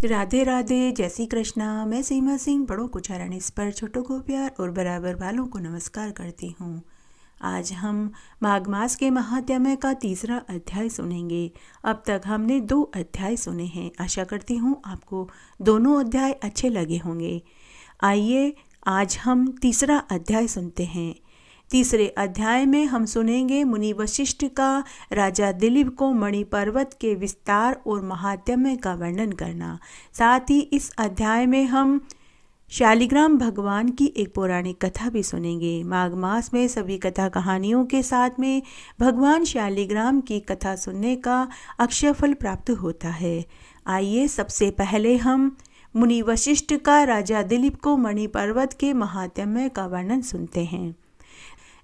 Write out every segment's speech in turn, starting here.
राधे राधे, जय श्री कृष्णा। मैं सीमा सिंह बड़ों को चरण स्पर्श, छोटों को प्यार और बराबर वालों को नमस्कार करती हूँ। आज हम माघ मास के महात्म्य का तीसरा अध्याय सुनेंगे। अब तक हमने 2 अध्याय सुने हैं। आशा करती हूँ आपको दोनों अध्याय अच्छे लगे होंगे। आइए आज हम तीसरा अध्याय सुनते हैं। तीसरे अध्याय में हम सुनेंगे मुनि वशिष्ठ का राजा दिलीप को मणि पर्वत के विस्तार और महात्म्य का वर्णन करना। साथ ही इस अध्याय में हम शालिग्राम भगवान की एक पौराणिक कथा भी सुनेंगे। माघ मास में सभी कथा कहानियों के साथ में भगवान शालिग्राम की कथा सुनने का अक्षय फल प्राप्त होता है। आइए सबसे पहले हम मुनि वशिष्ठ का राजा दिलीप को मणि पर्वत के महात्म्य का वर्णन सुनते हैं।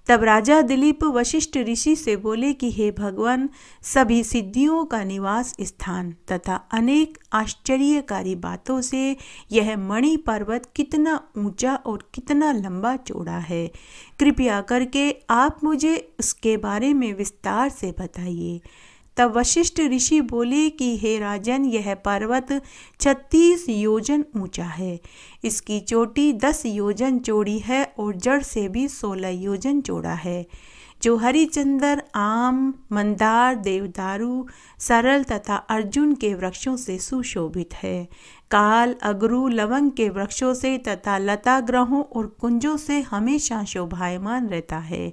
तब राजा दिलीप वशिष्ठ ऋषि से बोले कि हे भगवान, सभी सिद्धियों का निवास स्थान तथा अनेक आश्चर्यकारी बातों से यह मणि पर्वत कितना ऊंचा और कितना लंबा चौड़ा है। कृपया करके आप मुझे उसके बारे में विस्तार से बताइए। तब वशिष्ठ ऋषि बोले कि हे राजन, यह पर्वत 36 योजन ऊंचा है। इसकी चोटी 10 योजन चौड़ी है और जड़ से भी 16 योजन चौड़ा है, जो हरिचंदर, आम, मंदार, देवदारू, सरल तथा अर्जुन के वृक्षों से सुशोभित है। काल, अगरू, लवंग के वृक्षों से तथा लता ग्रहों और कुंजों से हमेशा शोभायमान रहता है।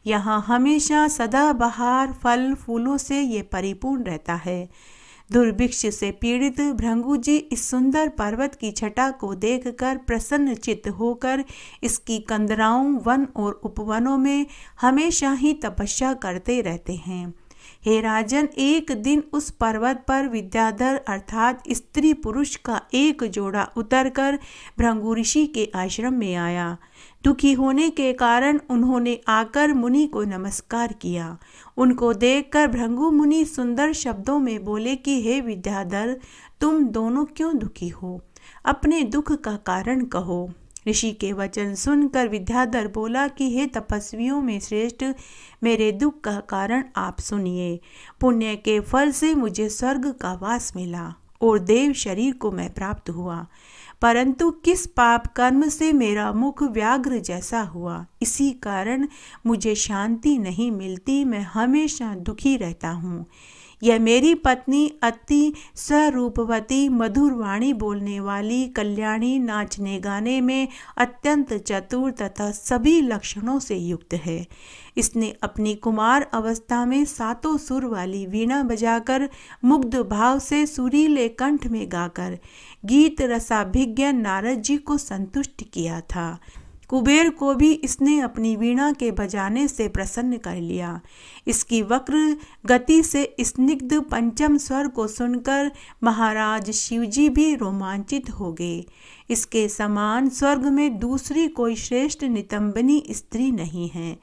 यहाँ हमेशा सदाबहार फल फूलों से ये परिपूर्ण रहता है। दुर्भिक्ष से पीड़ित भृंगु जी इस सुंदर पर्वत की छटा को देखकर प्रसन्नचित्त होकर इसकी कंदराओं, वन और उपवनों में हमेशा ही तपस्या करते रहते हैं। हे राजन, एक दिन उस पर्वत पर विद्याधर अर्थात स्त्री पुरुष का एक जोड़ा उतरकर भृंगु ऋषि के आश्रम में आया। दुखी होने के कारण उन्होंने आकर मुनि को नमस्कार किया। उनको देखकर भृंगु मुनि सुंदर शब्दों में बोले कि हे विद्याधर, तुम दोनों क्यों दुखी हो? अपने दुख का कारण कहो। ऋषि के वचन सुनकर विद्याधर बोला कि हे तपस्वियों में श्रेष्ठ, मेरे दुख का कारण आप सुनिए। पुण्य के फल से मुझे स्वर्ग का वास मिला और देव शरीर को मैं प्राप्त हुआ, परंतु किस पाप कर्म से मेरा मुख व्याघ्र जैसा हुआ, इसी कारण मुझे शांति नहीं मिलती। मैं हमेशा दुखी रहता हूँ। यह मेरी पत्नी अति स्वरूपवती, मधुर वाणी बोलने वाली, कल्याणी, नाचने गाने में अत्यंत चतुर तथा सभी लक्षणों से युक्त है। इसने अपनी कुमार अवस्था में 7 सुर वाली वीणा बजाकर मुग्ध भाव से सुरीले कंठ में गाकर गीत रसाभिज्ञ नारद जी को संतुष्ट किया था। कुबेर को भी इसने अपनी वीणा के बजाने से प्रसन्न कर लिया। इसकी वक्र गति से स्निग्ध पंचम स्वर को सुनकर महाराज शिवजी भी रोमांचित हो गए। इसके समान स्वर्ग में दूसरी कोई श्रेष्ठ नितंबनी स्त्री नहीं है।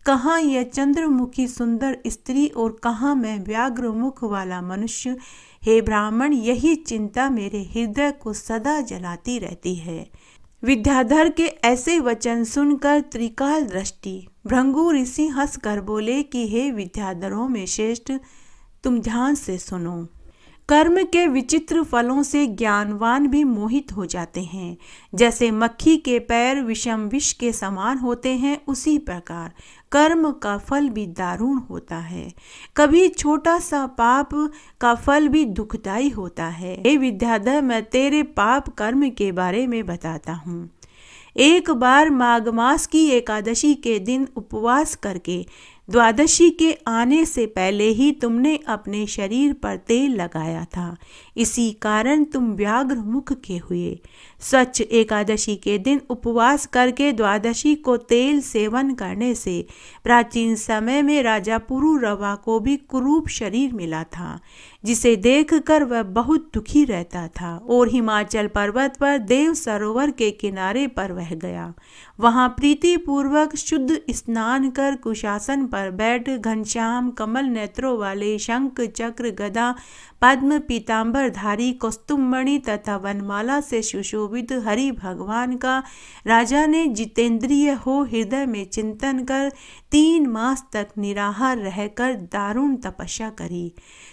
कहाँ यह चंद्रमुखी सुंदर स्त्री और कहाँ मैं व्याघ्र मुख वाला मनुष्य? हे ब्राह्मण, यही चिंता मेरे हृदय को सदा जलाती रहती है। विद्याधर के ऐसे वचन सुनकर त्रिकाल दृष्टि भृंगु ऋषि हंसकर बोले कि हे विद्याधरों में श्रेष्ठ, तुम ध्यान से सुनो। कर्म के विचित्र फलों से ज्ञानवान भी मोहित हो जाते हैं। जैसे मक्खी के पैर विषम विष के समान होते हैं, उसी प्रकार कर्म का फल भी दारुण होता है। कभी छोटा सा पाप का फल भी दुखदाई होता है। हे विद्याधर, मैं तेरे पाप कर्म के बारे में बताता हूँ। एक बार माघ मास की एकादशी के दिन उपवास करके द्वादशी के आने से पहले ही तुमने अपने शरीर पर तेल लगाया था, इसी कारण तुम व्याघ्र मुख के हुए। स्वच्छ एकादशी के दिन उपवास करके द्वादशी को तेल सेवन करने से प्राचीन समय में राजा पुरुरवा को भी कुरूप शरीर मिला था, जिसे देखकर वह बहुत दुखी रहता था और हिमाचल पर्वत पर देव सरोवर के किनारे पर वह गया। वहां प्रीतिपूर्वक शुद्ध स्नान कर कुशासन पर बैठ घनश्याम कमल नेत्रों वाले शंख चक्र गदा पद्म पीताम्बरधारी कौस्तुभमणि तथा वनमाला से सुशोभित हरि भगवान का राजा ने जितेंद्रिय हो हृदय में चिंतन कर 3 मास तक निराहार रहकर दारुण तपस्या करी।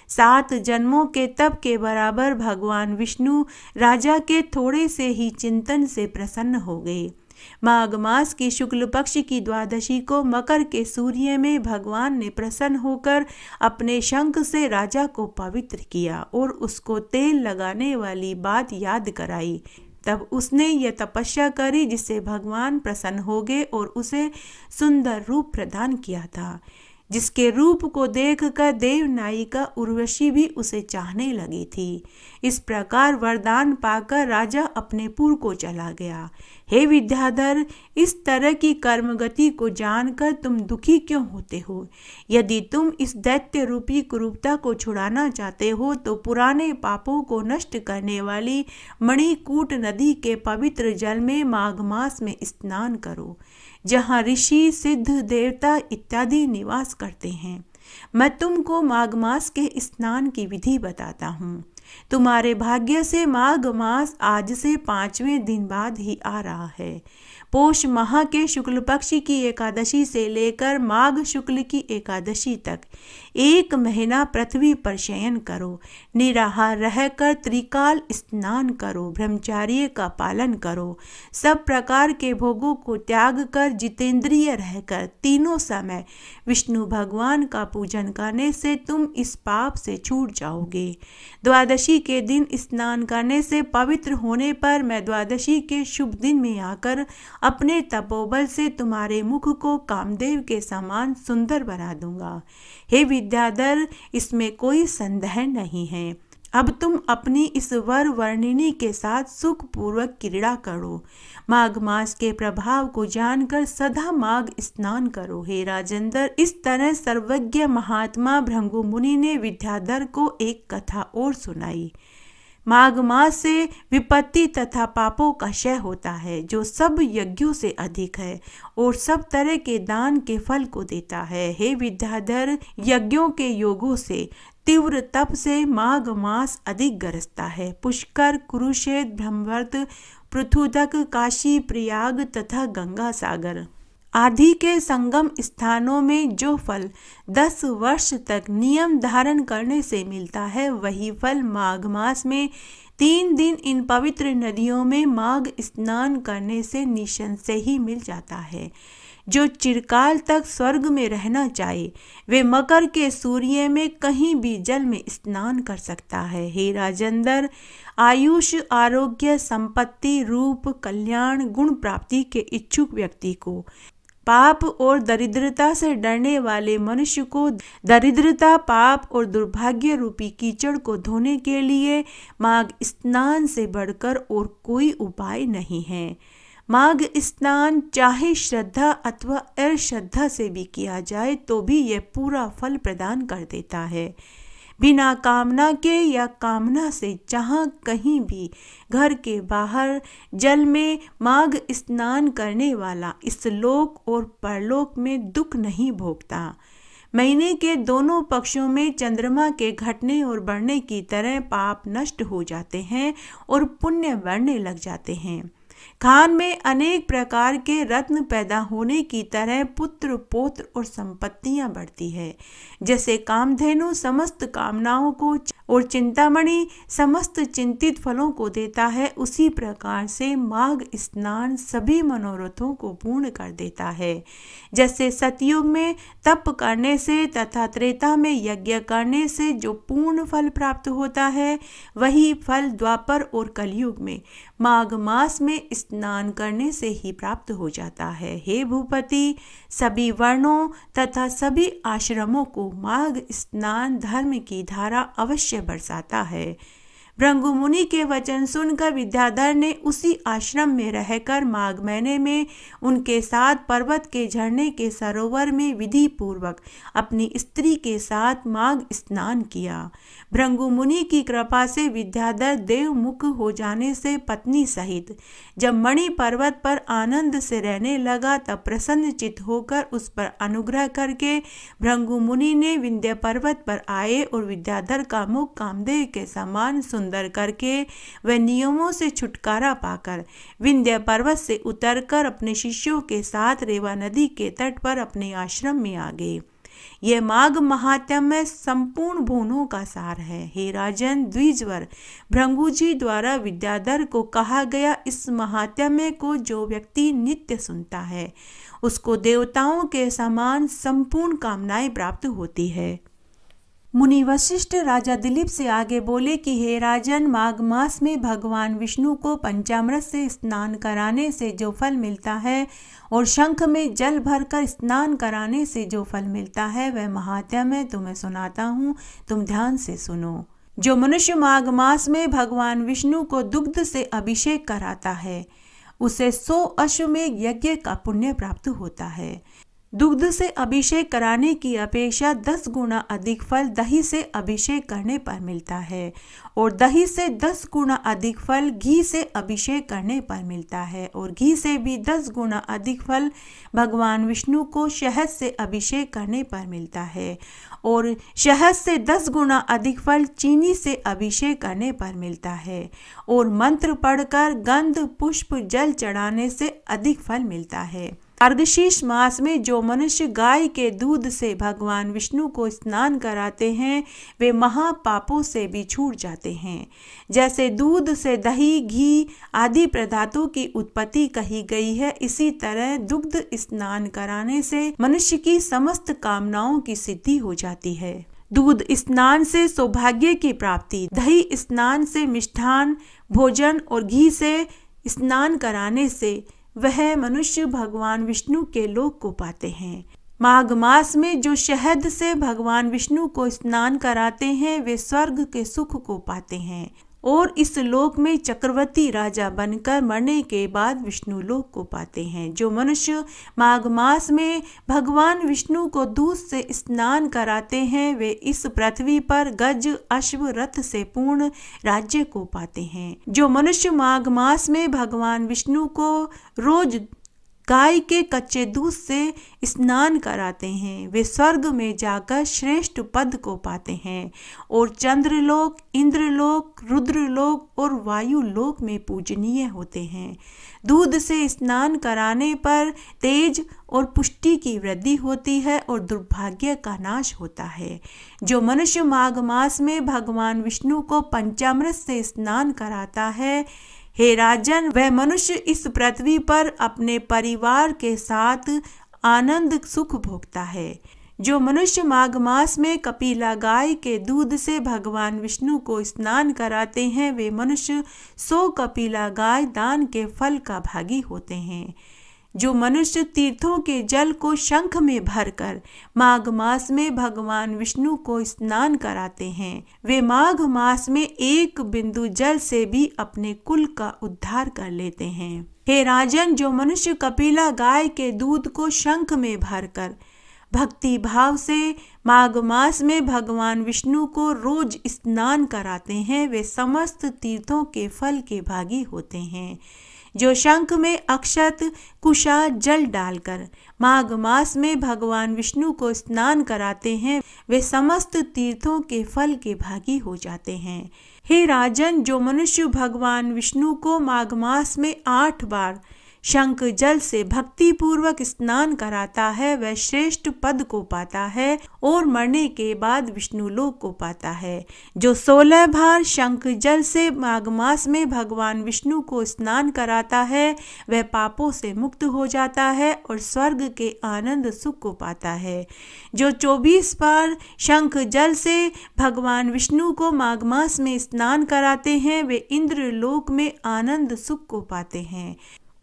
7 जन्मों के तप के बराबर भगवान विष्णु राजा के थोड़े से ही चिंतन से प्रसन्न हो गए। माघ मास की शुक्ल पक्ष की द्वादशी को मकर के सूर्य में भगवान ने प्रसन्न होकर अपने शंख से राजा को पवित्र किया और उसको तेल लगाने वाली बात याद कराई। तब उसने यह तपस्या करी जिससे भगवान प्रसन्न हो गए और उसे सुंदर रूप प्रदान किया था, जिसके रूप को देखकर देवनायिका उर्वशी भी उसे चाहने लगी थी। इस प्रकार वरदान पाकर राजा अपने पुर को चला गया। हे विद्याधर, इस तरह की कर्मगति को जानकर तुम दुखी क्यों होते हो? यदि तुम इस दैत्य रूपी कुरूपता को छुड़ाना चाहते हो तो पुराने पापों को नष्ट करने वाली मणिकूट नदी के पवित्र जल में माघ मास में स्नान करो, जहाँ ऋषि सिद्ध देवता इत्यादि निवास करते हैं। मैं तुमको माघ मास के स्नान की विधि बताता हूँ। तुम्हारे भाग्य से माघ मास आज से 5वें दिन बाद ही आ रहा है। पोष माह के शुक्ल पक्ष की एकादशी से लेकर माघ शुक्ल की एकादशी तक 1 महीना पृथ्वी पर शयन करो, निराहार रहकर त्रिकाल स्नान करो, ब्रह्मचर्य का पालन करो, सब प्रकार के भोगों को त्याग कर जितेंद्रिय रहकर तीनों समय विष्णु भगवान का पूजन करने से तुम इस पाप से छूट जाओगे। द्वादशी के दिन स्नान करने से पवित्र होने पर मैं द्वादशी के शुभ दिन में आकर अपने तपोबल से तुम्हारे मुख को कामदेव के समान सुंदर बना दूंगा। हे विद्याधर, इसमें कोई संदेह नहीं है। अब तुम अपनी इस वर वर्णिनी के साथ सुखपूर्वक क्रीड़ा करो। माघ मास के प्रभाव को जानकर सदा माघ स्नान करो। हे राजेंद्र, इस तरह सर्वज्ञ महात्मा भृगु मुनि ने विद्याधर को एक कथा और सुनाई। माघ मास से विपत्ति तथा पापों का क्षय होता है, जो सब यज्ञों से अधिक है और सब तरह के दान के फल को देता है। हे विद्याधर, यज्ञों के योगों से तीव्र तप से माघ मास अधिक गरजता है। पुष्कर, कुरुक्षेत्र, ब्रह्मवर्त, पृथुदक, काशी, प्रयाग तथा गंगा सागर आदि के संगम स्थानों में जो फल 10 वर्ष तक नियम धारण करने से मिलता है, वही फल माघ मास में 3 दिन इन पवित्र नदियों में माघ स्नान करने से निःसंशय ही मिल जाता है। जो चिरकाल तक स्वर्ग में रहना चाहे, वे मकर के सूर्य में कहीं भी जल में स्नान कर सकता है। हे राजेंद्र, आयुष, आरोग्य, संपत्ति, रूप, कल्याण, गुण प्राप्ति के इच्छुक व्यक्ति को, पाप और दरिद्रता से डरने वाले मनुष्य को दरिद्रता, पाप और दुर्भाग्य रूपी कीचड़ को धोने के लिए माघ स्नान से बढ़कर और कोई उपाय नहीं है। माघ स्नान चाहे श्रद्धा अथवा अश्रद्धा से भी किया जाए तो भी यह पूरा फल प्रदान कर देता है। बिना कामना के या कामना से जहाँ कहीं भी घर के बाहर जल में माघ स्नान करने वाला इस लोक और परलोक में दुख नहीं भोगता। महीने के दोनों पक्षों में चंद्रमा के घटने और बढ़ने की तरह पाप नष्ट हो जाते हैं और पुण्य बढ़ने लग जाते हैं। खान में अनेक प्रकार के रत्न पैदा होने की तरह पुत्र, पौत्र और संपत्तियां बढ़ती है। जैसे कामधेनु समस्त कामनाओं को और चिंतामणि समस्त चिंतित फलों को देता है, उसी प्रकार से माघ स्नान सभी मनोरथों को पूर्ण कर देता है। जैसे सतयुग में तप करने से तथा त्रेता में यज्ञ करने से जो पूर्ण फल प्राप्त होता है, वही फल द्वापर और कलयुग में माघ मास में स्नान करने से ही प्राप्त हो जाता है। हे भूपति, सभी वर्णों तथा सभी आश्रमों को माघ स्नान धर्म की धारा अवश्य बरसाता है। भृगु मुनि के वचन सुनकर विद्याधर ने उसी आश्रम में रहकर माघ महीने में उनके साथ पर्वत के झरने के सरोवर में विधि पूर्वक अपनी स्त्री के साथ माघ स्नान किया। भृगु मुनि की कृपा से विद्याधर देवमुख हो जाने से पत्नी सहित जब मणि पर्वत पर आनंद से रहने लगा, तब प्रसन्न चित्त होकर उस पर अनुग्रह करके भृगु मुनि ने विंध्य पर्वत पर आए और विद्याधर का मुख कामदेव के समान सुंदर करके व नियमों से छुटकारा पाकर विंध्य पर्वत से उतरकर अपने शिष्यों के साथ रेवा नदी के तट पर अपने आश्रम में आ गए। यह माघ महात्म्य में संपूर्ण भुवनों का सार है। हे राजन, द्विजवर भृगु जी द्वारा विद्याधर को कहा गया इस महात्म्य को जो व्यक्ति नित्य सुनता है उसको देवताओं के समान संपूर्ण कामनाएं प्राप्त होती है। मुनि वशिष्ठ राजा दिलीप से आगे बोले कि हे राजन, माघ मास में भगवान विष्णु को पंचामृत से स्नान कराने से जो फल मिलता है और शंख में जल भरकर स्नान कराने से जो फल मिलता है वह महात्म्य मैं तुम्हें सुनाता हूँ, तुम ध्यान से सुनो। जो मनुष्य माघ मास में भगवान विष्णु को दुग्ध से अभिषेक कराता है उसे 100 अश्वमेध यज्ञ का पुण्य प्राप्त होता है। दुग्ध से अभिषेक कराने की अपेक्षा 10 गुना अधिक फल दही से अभिषेक करने पर मिलता है और दही से 10 गुना अधिक फल घी से अभिषेक करने पर मिलता है और घी से भी 10 गुना अधिक फल भगवान विष्णु को शहद से अभिषेक करने पर मिलता है और शहद से 10 गुना अधिक फल चीनी से अभिषेक करने पर मिलता है और मंत्र पढ़कर गंध पुष्प जल चढ़ाने से अधिक फल मिलता है। मार्गशीर्ष मास में जो मनुष्य गाय के दूध से भगवान विष्णु को स्नान कराते हैं वे महापापों से भी छूट जाते हैं। जैसे दूध से दही, घी आदि पदार्थों की उत्पत्ति कही गई है, इसी तरह दुग्ध स्नान कराने से मनुष्य की समस्त कामनाओं की सिद्धि हो जाती है। दूध स्नान से सौभाग्य की प्राप्ति, दही स्नान से मिष्ठान भोजन और घी से स्नान कराने से वह मनुष्य भगवान विष्णु के लोक को पाते हैं। माघ मास में जो शहद से भगवान विष्णु को स्नान कराते हैं वे स्वर्ग के सुख को पाते हैं और इस लोक में चक्रवर्ती राजा बनकर मरने के बाद विष्णु लोक को पाते हैं। जो मनुष्य माघ मास में भगवान विष्णु को दूध से स्नान कराते हैं वे इस पृथ्वी पर गज अश्व रथ से पूर्ण राज्य को पाते हैं। जो मनुष्य माघ मास में भगवान विष्णु को रोज गाय के कच्चे दूध से स्नान कराते हैं वे स्वर्ग में जाकर श्रेष्ठ पद को पाते हैं और चंद्रलोक, इंद्रलोक, रुद्रलोक और वायुलोक में पूजनीय होते हैं। दूध से स्नान कराने पर तेज और पुष्टि की वृद्धि होती है और दुर्भाग्य का नाश होता है। जो मनुष्य माघ मास में भगवान विष्णु को पंचामृत से स्नान कराता है, हे राजन, वह मनुष्य इस पृथ्वी पर अपने परिवार के साथ आनंद सुख भोगता है। जो मनुष्य माघ मास में कपिला गाय के दूध से भगवान विष्णु को स्नान कराते हैं वे मनुष्य 100 कपिला गाय दान के फल का भागी होते हैं। जो मनुष्य तीर्थों के जल को शंख में भरकर माघ मास में भगवान विष्णु को स्नान कराते हैं वे माघ मास में 1 बिंदु जल से भी अपने कुल का उद्धार कर लेते हैं। हे राजन, जो मनुष्य कपिला गाय के दूध को शंख में भरकर भक्ति भाव से माघ मास में भगवान विष्णु को रोज स्नान कराते हैं वे समस्त तीर्थों के फल के भागी होते हैं। जो शंख में अक्षत कुशा जल डालकर माघ मास में भगवान विष्णु को स्नान कराते हैं वे समस्त तीर्थों के फल के भागी हो जाते हैं। हे राजन, जो मनुष्य भगवान विष्णु को माघ मास में 8 बार शंख जल से भक्ति पूर्वक स्नान कराता है वह श्रेष्ठ पद को पाता है और मरने के बाद विष्णु लोक को पाता है। जो 16 बार शंख जल से माघ मास में भगवान विष्णु को स्नान कराता है वह पापों से मुक्त हो जाता है और स्वर्ग के आनंद सुख को पाता है। जो 24 बार शंख जल से भगवान विष्णु को माघ मास में स्नान कराते हैं वे इंद्र लोक में आनंद सुख को पाते हैं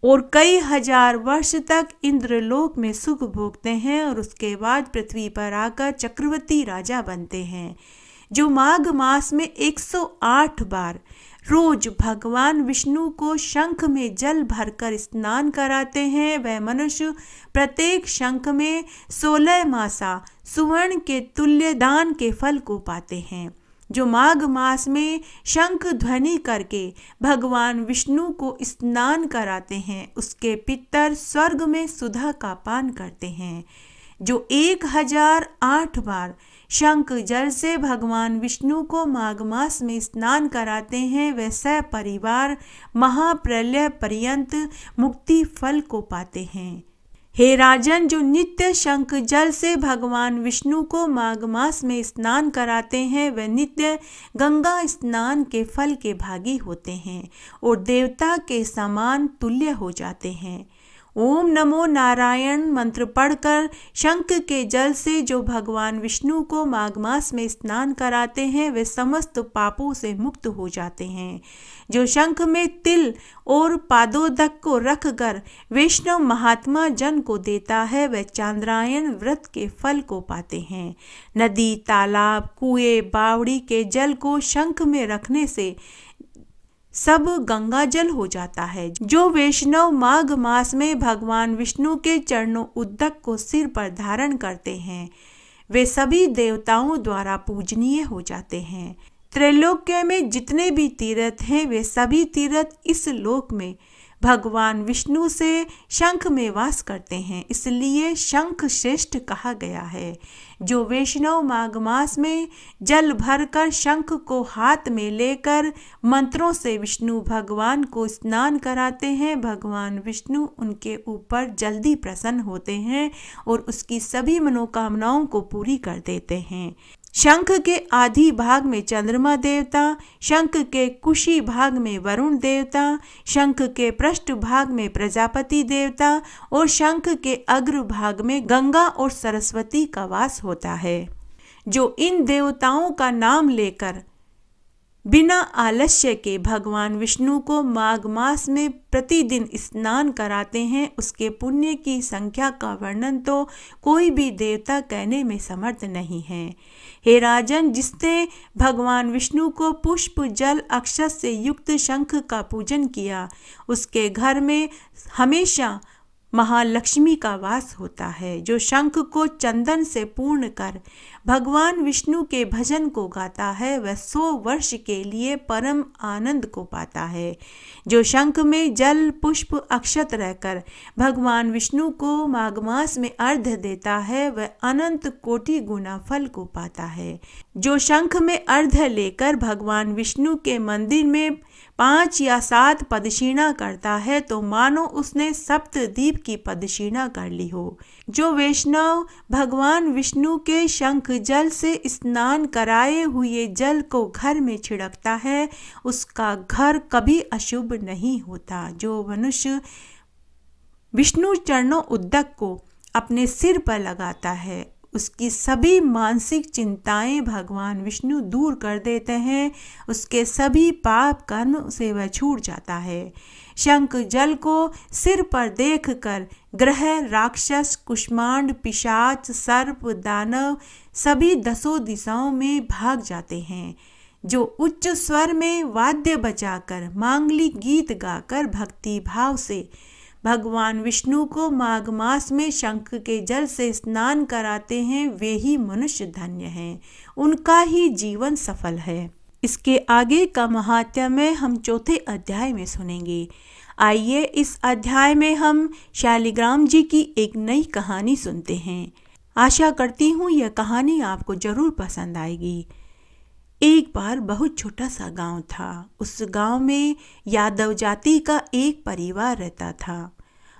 और कई हजार वर्ष तक इंद्रलोक में सुख भोगते हैं और उसके बाद पृथ्वी पर आकर चक्रवर्ती राजा बनते हैं। जो माघ मास में 108 बार रोज भगवान विष्णु को शंख में जल भरकर स्नान कराते हैं, वह मनुष्य प्रत्येक शंख में 16 मासा सुवर्ण के तुल्य दान के फल को पाते हैं। जो माघ मास में शंख ध्वनि करके भगवान विष्णु को स्नान कराते हैं, उसके पितर स्वर्ग में सुधा का पान करते हैं। जो 1008 बार शंख जल से भगवान विष्णु को माघ मास में स्नान कराते हैं, वे सपरिवार महाप्रलय पर्यंत मुक्ति फल को पाते हैं। हे राजन, जो नित्य शंख जल से भगवान विष्णु को माघ मास में स्नान कराते हैं, वे नित्य गंगा स्नान के फल के भागी होते हैं और देवता के समान तुल्य हो जाते हैं। ओम नमो नारायण मंत्र पढ़कर शंख के जल से जो भगवान विष्णु को माघ मास में स्नान कराते हैं, वे समस्त पापों से मुक्त हो जाते हैं। जो शंख में तिल और पादोदक को रखकर वैष्णव महात्मा जन को देता है, वह चांद्रायण व्रत के फल को पाते हैं। नदी, तालाब, कुएं, बावड़ी के जल को शंख में रखने से सब गंगा जल हो जाता है। जो वैष्णव माघ मास में भगवान विष्णु के चरणों उद्दक को सिर पर धारण करते हैं, वे सभी देवताओं द्वारा पूजनीय हो जाते हैं। त्रैलोक्य में जितने भी तीर्थ हैं, वे सभी तीर्थ इस लोक में भगवान विष्णु से शंख में वास करते हैं, इसलिए शंख श्रेष्ठ कहा गया है। जो वैष्णव माघ मास में जल भरकर शंख को हाथ में लेकर मंत्रों से विष्णु भगवान को स्नान कराते हैं, भगवान विष्णु उनके ऊपर जल्दी प्रसन्न होते हैं और उसकी सभी मनोकामनाओं को पूरी कर देते हैं। शंख के आधि भाग में चंद्रमा देवता, शंख के कुशी भाग में वरुण देवता, शंख के पृष्ठ भाग में प्रजापति देवता और शंख के अग्र भाग में गंगा और सरस्वती का वास होता है। जो इन देवताओं का नाम लेकर बिना आलस्य के भगवान विष्णु को माघ मास में प्रतिदिन स्नान कराते हैं, उसके पुण्य की संख्या का वर्णन तो कोई भी देवता कहने में समर्थ नहीं है। हे राजन, जिसने भगवान विष्णु को पुष्प, जल, अक्षत से युक्त शंख का पूजन किया, उसके घर में हमेशा महालक्ष्मी का वास होता है। जो शंख को चंदन से पूर्ण कर भगवान विष्णु के भजन को गाता है, वह 100 वर्ष के लिए परम आनंद को पाता है। जो शंख में जल, पुष्प, अक्षत रहकर भगवान विष्णु को माघ मास में अर्घ्य देता है, वह अनंत कोटि गुना फल को पाता है। जो शंख में अर्घ्य लेकर भगवान विष्णु के मंदिर में 5 या 7 पदक्षिणा करता है, तो मानो उसने सप्तद्वीप की पदक्षिणा कर ली हो। जो वैष्णव भगवान विष्णु के शंख जल से स्नान कराए हुए जल को घर में छिड़कता है, उसका घर कभी अशुभ नहीं होता। जो मनुष्य विष्णु चरणों उद्दक को अपने सिर पर लगाता है, उसकी सभी मानसिक चिंताएं भगवान विष्णु दूर कर देते हैं, उसके सभी पाप कर्म से वह छूट जाता है। शंख जल को सिर पर देखकर ग्रह, राक्षस, कुष्मांड, पिशाच, सर्प, दानव सभी 10 दिशाओं में भाग जाते हैं। जो उच्च स्वर में वाद्य बजाकर मांगलिक गीत गाकर भक्ति भाव से भगवान विष्णु को माघ मास में शंख के जल से स्नान कराते हैं, वे ही मनुष्य धन्य हैं, उनका ही जीवन सफल है। इसके आगे का महात्म्य हम 4थे अध्याय में सुनेंगे। आइए इस अध्याय में हम शालिग्राम जी की एक नई कहानी सुनते हैं। आशा करती हूँ यह कहानी आपको जरूर पसंद आएगी। एक बार बहुत छोटा सा गांव था। उस गांव में यादव जाति का एक परिवार रहता था।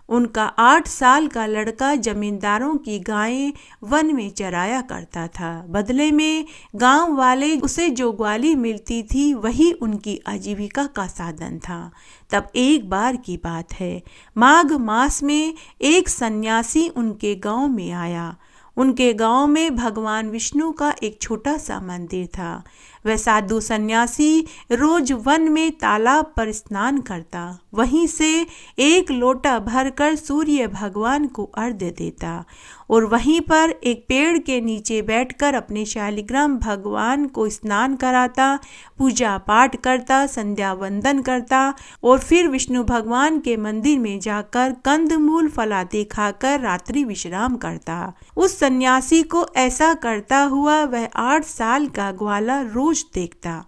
उनका 8 साल का लड़का जमींदारों की गायें वन में चराया करता था। बदले में गांव वाले उसे जो ग्वाली मिलती थी, वही उनकी आजीविका का साधन था। तब एक बार की बात है, माघ मास में एक सन्यासी उनके गांव में आया। उनके गांव में भगवान विष्णु का एक छोटा सा मंदिर था। वह साधु सन्यासी रोज वन में तालाब पर स्नान करता, वहीं से 1 लोटा भरकर सूर्य भगवान को अर्घ्य देता और वहीं पर एक पेड़ के नीचे बैठकर अपने शालिग्राम भगवान को स्नान कराता, पूजा पाठ करता, संध्या वंदन करता और फिर विष्णु भगवान के मंदिर में जाकर कंदमूल फलादि खाकर रात्रि विश्राम करता। उस सन्यासी को ऐसा करता हुआ वह 8 साल का ग्वाला रोज देखता।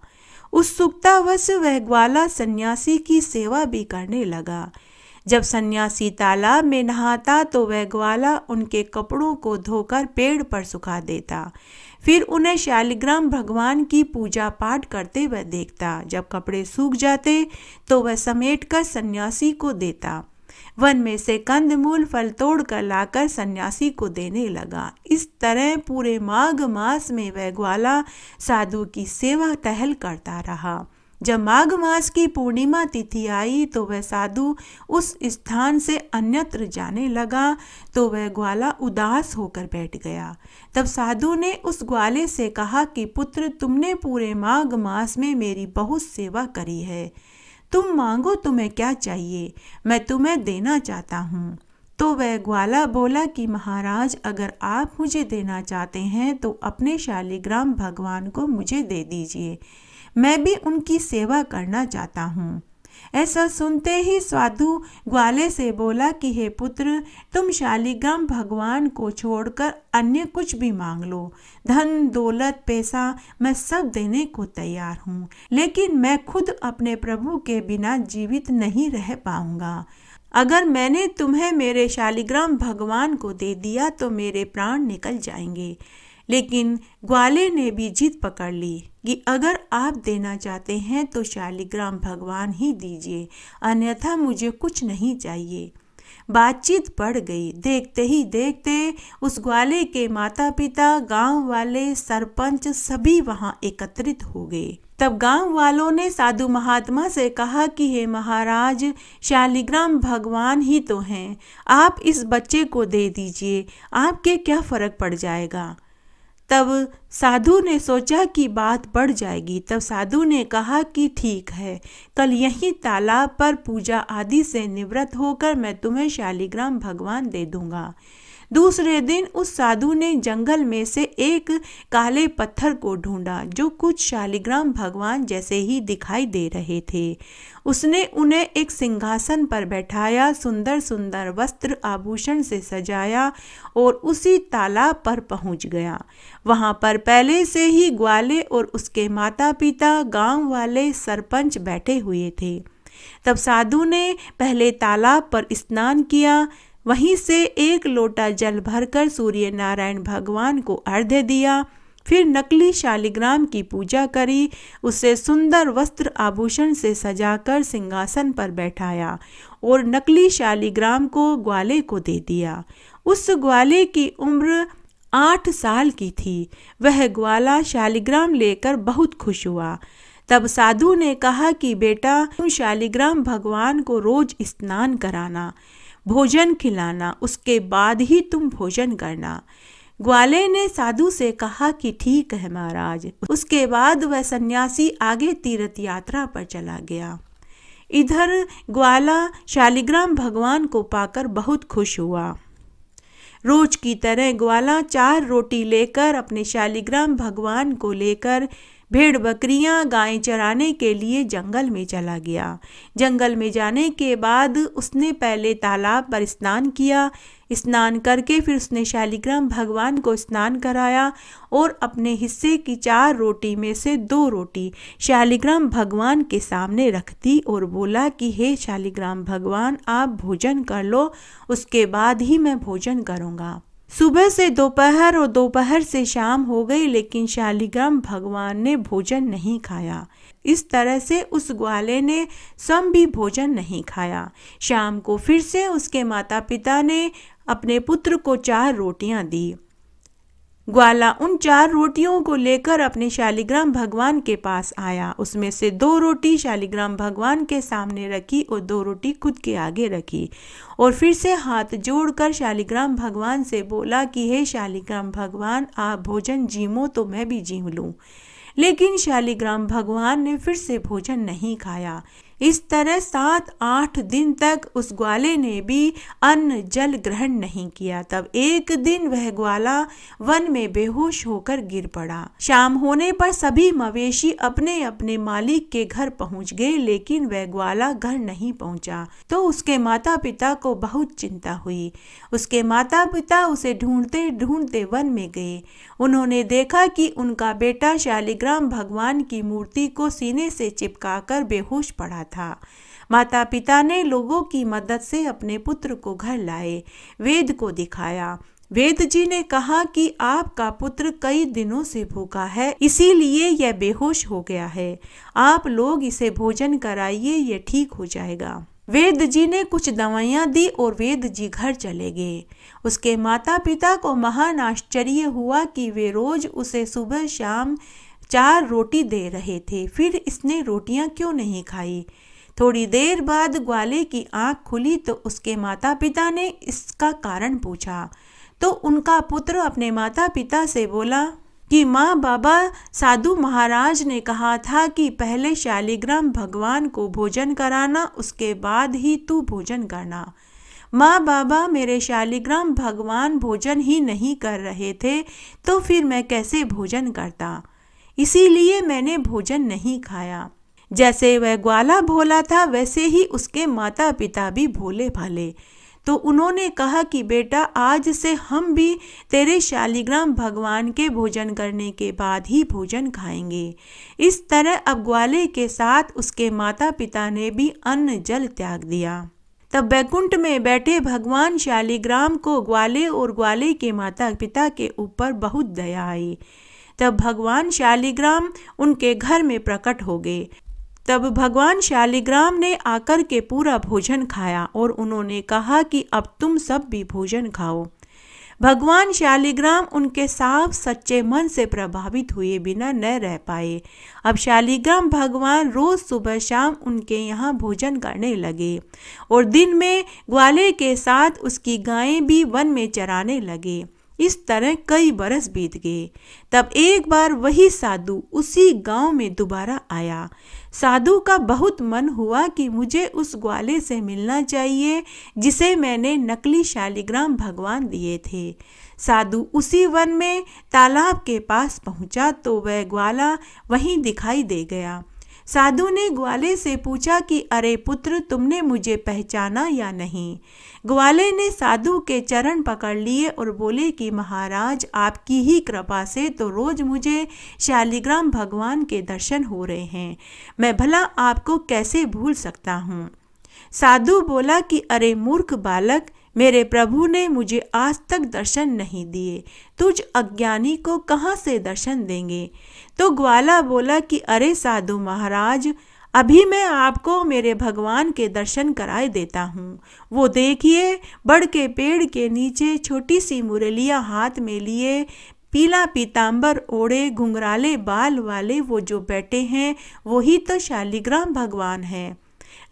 उत्सुकतावश वह ग्वाला सन्यासी की सेवा भी करने लगा। जब सन्यासी तालाब में नहाता तो वह ग्वाला उनके कपड़ों को धोकर पेड़ पर सुखा देता, फिर उन्हें शालिग्राम भगवान की पूजा पाठ करते हुए देखता। जब कपड़े सूख जाते तो वह समेटकर सन्यासी को देता। वन में से कंदमूल फल तोड़कर लाकर सन्यासी को देने लगा। इस तरह पूरे माघ मास में वह ग्वाला साधु की सेवा टहल करता रहा। जब माघ मास की पूर्णिमा तिथि आई तो वह साधु उस स्थान से अन्यत्र जाने लगा तो वह ग्वाला उदास होकर बैठ गया। तब साधु ने उस ग्वाले से कहा कि पुत्र, तुमने पूरे माघ मास में मेरी बहुत सेवा करी है, तुम मांगो, तुम्हें क्या चाहिए, मैं तुम्हें देना चाहता हूँ। तो वह ग्वाला बोला कि महाराज, अगर आप मुझे देना चाहते हैं तो अपने शालिग्राम भगवान को मुझे दे दीजिए, मैं भी उनकी सेवा करना चाहता हूँ। ऐसा सुनते ही साधु ग्वाले से बोला कि हे पुत्र, तुम शालिग्राम भगवान को छोड़कर अन्य कुछ भी मांग लो, धन दौलत पैसा मैं सब देने को तैयार हूँ, लेकिन मैं खुद अपने प्रभु के बिना जीवित नहीं रह पाऊंगा। अगर मैंने तुम्हें मेरे शालिग्राम भगवान को दे दिया तो मेरे प्राण निकल जाएंगे। लेकिन ग्वाले ने भी जिद पकड़ ली कि अगर आप देना चाहते हैं तो शालिग्राम भगवान ही दीजिए, अन्यथा मुझे कुछ नहीं चाहिए। बातचीत बढ़ गई। देखते ही देखते उस ग्वाले के माता पिता, गांव वाले, सरपंच सभी वहां एकत्रित हो गए। तब गांव वालों ने साधु महात्मा से कहा कि हे महाराज, शालिग्राम भगवान ही तो हैं, आप इस बच्चे को दे दीजिए, आपके क्या फर्क पड़ जाएगा। तब साधु ने सोचा कि बात बढ़ जाएगी। तब साधु ने कहा कि ठीक है, कल यहीं तालाब पर पूजा आदि से निवृत्त होकर मैं तुम्हें शालिग्राम भगवान दे दूंगा। दूसरे दिन उस साधु ने जंगल में से एक काले पत्थर को ढूंढा जो कुछ शालिग्राम भगवान जैसे ही दिखाई दे रहे थे। उसने उन्हें एक सिंहासन पर बैठाया, सुंदर सुंदर वस्त्र आभूषण से सजाया और उसी तालाब पर पहुंच गया। वहां पर पहले से ही ग्वाले और उसके माता पिता, गांव वाले, सरपंच बैठे हुए थे। तब साधु ने पहले तालाब पर स्नान किया, वहीं से एक लोटा जल भरकर सूर्य नारायण भगवान को अर्घ्य दिया, फिर नकली शालिग्राम की पूजा करी, उसे सुंदर वस्त्र आभूषण से सजाकर सिंहासन पर बैठाया और नकली शालिग्राम को ग्वाले को दे दिया। उस ग्वाले की उम्र 8 साल की थी। वह ग्वाला शालिग्राम लेकर बहुत खुश हुआ। तब साधु ने कहा कि बेटा, तुम शालिग्राम भगवान को रोज स्नान कराना, भोजन खिलाना, उसके बाद ही तुम भोजन करना। ग्वाले ने साधु से कहा कि ठीक है महाराज। उसके बाद वह सन्यासी आगे तीर्थ यात्रा पर चला गया। इधर ग्वाला शालिग्राम भगवान को पाकर बहुत खुश हुआ। रोज की तरह ग्वाला 4 रोटी लेकर अपने शालिग्राम भगवान को लेकर भेड़ बकरियां गायें चराने के लिए जंगल में चला गया। जंगल में जाने के बाद उसने पहले तालाब पर स्नान किया। स्नान करके फिर उसने शालिग्राम भगवान को स्नान कराया और अपने हिस्से की 4 रोटी में से 2 रोटी शालिग्राम भगवान के सामने रख दी और बोला कि हे शालिग्राम भगवान, आप भोजन कर लो, उसके बाद ही मैं भोजन करूँगा। सुबह से दोपहर और दोपहर से शाम हो गई, लेकिन शालिग्राम भगवान ने भोजन नहीं खाया। इस तरह से उस ग्वाले ने स्वयं भी भोजन नहीं खाया। शाम को फिर से उसके माता पिता ने अपने पुत्र को 4 रोटियां दी। ग्वाला उन 4 रोटियों को लेकर अपने शालिग्राम भगवान के पास आया। उसमें से 2 रोटी शालिग्राम भगवान के सामने रखी और 2 रोटी खुद के आगे रखी और फिर से हाथ जोड़कर शालिग्राम भगवान से बोला कि हे शालिग्राम भगवान, आप भोजन जीमो तो मैं भी जीम लूँ। लेकिन शालिग्राम भगवान ने फिर से भोजन नहीं खाया। इस तरह 7-8 दिन तक उस ग्वाले ने भी अन्न जल ग्रहण नहीं किया। तब एक दिन वह ग्वाला वन में बेहोश होकर गिर पड़ा। शाम होने पर सभी मवेशी अपने अपने मालिक के घर पहुंच गए, लेकिन वह ग्वाला घर नहीं पहुंचा। तो उसके माता पिता को बहुत चिंता हुई। उसके माता पिता उसे ढूंढते ढूंढते वन में गए। उन्होंने देखा कि उनका बेटा शालिग्राम भगवान की मूर्ति को सीने से चिपकाकर बेहोश पड़ा था। माता पिता ने लोगों की मदद से अपने पुत्र को घर लाए, वेद को दिखाया। वेद जी ने कहा कि आपका पुत्र कई दिनों से भूखा है, इसीलिए यह बेहोश हो गया है। आप लोग इसे भोजन कराइए, यह ठीक हो जाएगा। वेद जी ने कुछ दवाइयाँ दी और वेद जी घर चले गए। उसके माता पिता को महान आश्चर्य हुआ कि वे रोज उसे सुबह शाम 4 रोटी दे रहे थे, फिर इसने रोटियां क्यों नहीं खाई। थोड़ी देर बाद ग्वाले की आंख खुली तो उसके माता पिता ने इसका कारण पूछा। तो उनका पुत्र अपने माता पिता से बोला कि माँ बाबा, साधु महाराज ने कहा था कि पहले शालिग्राम भगवान को भोजन कराना, उसके बाद ही तू भोजन करना। माँ बाबा, मेरे शालिग्राम भगवान भोजन ही नहीं कर रहे थे, तो फिर मैं कैसे भोजन करता, इसीलिए मैंने भोजन नहीं खाया। जैसे वह ग्वाला भोला था, वैसे ही उसके माता पिता भी भोले भाले। तो उन्होंने कहा कि बेटा, आज से हम भी तेरे शालिग्राम भगवान के भोजन करने के बाद ही भोजन खाएंगे। इस तरह अब ग्वाले के साथ उसके माता पिता ने भी अन्न जल त्याग दिया। तब बैकुंठ में बैठे भगवान शालिग्राम को ग्वाले और ग्वाले के माता पिता के ऊपर बहुत दया आई। तब भगवान शालिग्राम उनके घर में प्रकट हो गए। तब भगवान शालिग्राम ने आकर के पूरा भोजन खाया और उन्होंने कहा कि अब तुम सब भी भोजन खाओ। भगवान शालिग्राम उनके साफ सच्चे मन से प्रभावित हुए बिना न रह पाए। अब शालिग्राम भगवान रोज सुबह शाम उनके यहाँ भोजन करने लगे और दिन में ग्वाले के साथ उसकी गायें भी वन में चराने लगे। इस तरह कई बरस बीत गए। तब एक बार वही साधु उसी गांव में दोबारा आया। साधु का बहुत मन हुआ कि मुझे उस ग्वाले से मिलना चाहिए जिसे मैंने नकली शालिग्राम भगवान दिए थे। साधु उसी वन में तालाब के पास पहुंचा तो वह ग्वाला वहीं दिखाई दे गया। साधु ने ग्वाले से पूछा कि अरे पुत्र, तुमने मुझे पहचाना या नहीं। ग्वाले ने साधु के चरण पकड़ लिए और बोले कि महाराज, आपकी ही कृपा से तो रोज मुझे शालिग्राम भगवान के दर्शन हो रहे हैं, मैं भला आपको कैसे भूल सकता हूँ। साधु बोला कि अरे मूर्ख बालक, मेरे प्रभु ने मुझे आज तक दर्शन नहीं दिए, तुझ अज्ञानी को कहाँ से दर्शन देंगे। तो ग्वाला बोला कि अरे साधु महाराज, अभी मैं आपको मेरे भगवान के दर्शन कराए देता हूँ। वो देखिए, बड़ के पेड़ के नीचे छोटी सी मुरलिया हाथ में लिए, पीला पीतांबर ओढ़े, घुंघराले बाल वाले वो जो बैठे हैं, वही तो शालिग्राम भगवान हैं।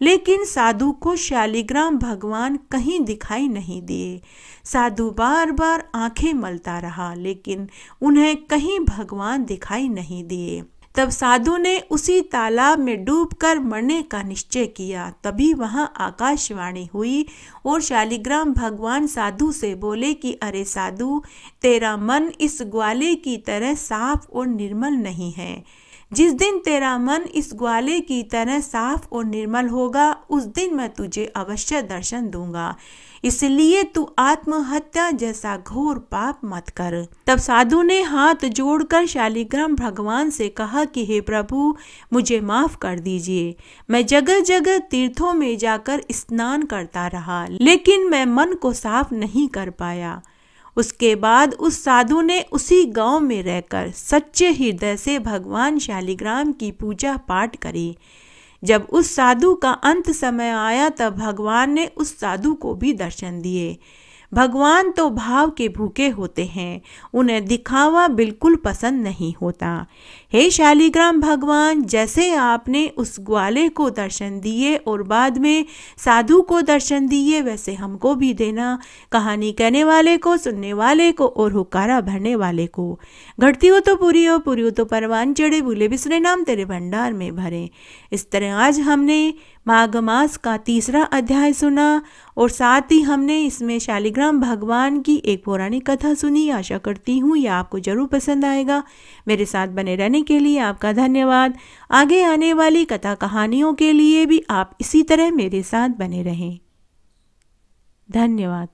लेकिन साधु को शालिग्राम भगवान कहीं दिखाई नहीं दिए। साधु बार बार आंखें मलता रहा, लेकिन उन्हें कहीं भगवान दिखाई नहीं दिए। तब साधु ने उसी तालाब में डूबकर मरने का निश्चय किया। तभी वहां आकाशवाणी हुई और शालिग्राम भगवान साधु से बोले कि अरे साधु, तेरा मन इस ग्वाले की तरह साफ और निर्मल नहीं है। जिस दिन तेरा मन इस ग्वाले की तरह साफ और निर्मल होगा, उस दिन मैं तुझे अवश्य दर्शन दूंगा। इसलिए तू आत्महत्या जैसा घोर पाप मत कर। तब साधु ने हाथ जोड़कर शालिग्राम भगवान से कहा कि हे प्रभु, मुझे माफ कर दीजिए। मैं जगह जगह तीर्थों में जाकर स्नान करता रहा, लेकिन मैं मन को साफ नहीं कर पाया। उसके बाद उस साधु ने उसी गांव में रहकर सच्चे हृदय से भगवान शालिग्राम की पूजा पाठ करी। जब उस साधु का अंत समय आया, तब भगवान ने उस साधु को भी दर्शन दिए। भगवान तो भाव के भूखे होते हैं, उन्हें दिखावा बिल्कुल पसंद नहीं होता। हे शालिग्राम भगवान, जैसे आपने उस ग्वाले को दर्शन दिए और बाद में साधु को दर्शन दिए, वैसे हमको भी देना, कहानी कहने वाले को, सुनने वाले को और हुक्कारा भरने वाले को। घटती हो तो पूरी हो तो परवान चढ़े, भूले बिसरे नाम तेरे भंडार में भरे। इस तरह आज हमने माघ मास का तीसरा अध्याय सुना और साथ ही हमने इसमें शालिग्राम भगवान की एक पौराणिक कथा सुनी। आशा करती हूँ यह आपको जरूर पसंद आएगा। मेरे साथ बने रहने के लिए आपका धन्यवाद। आगे आने वाली कथा कहानियों के लिए भी आप इसी तरह मेरे साथ बने रहें। धन्यवाद।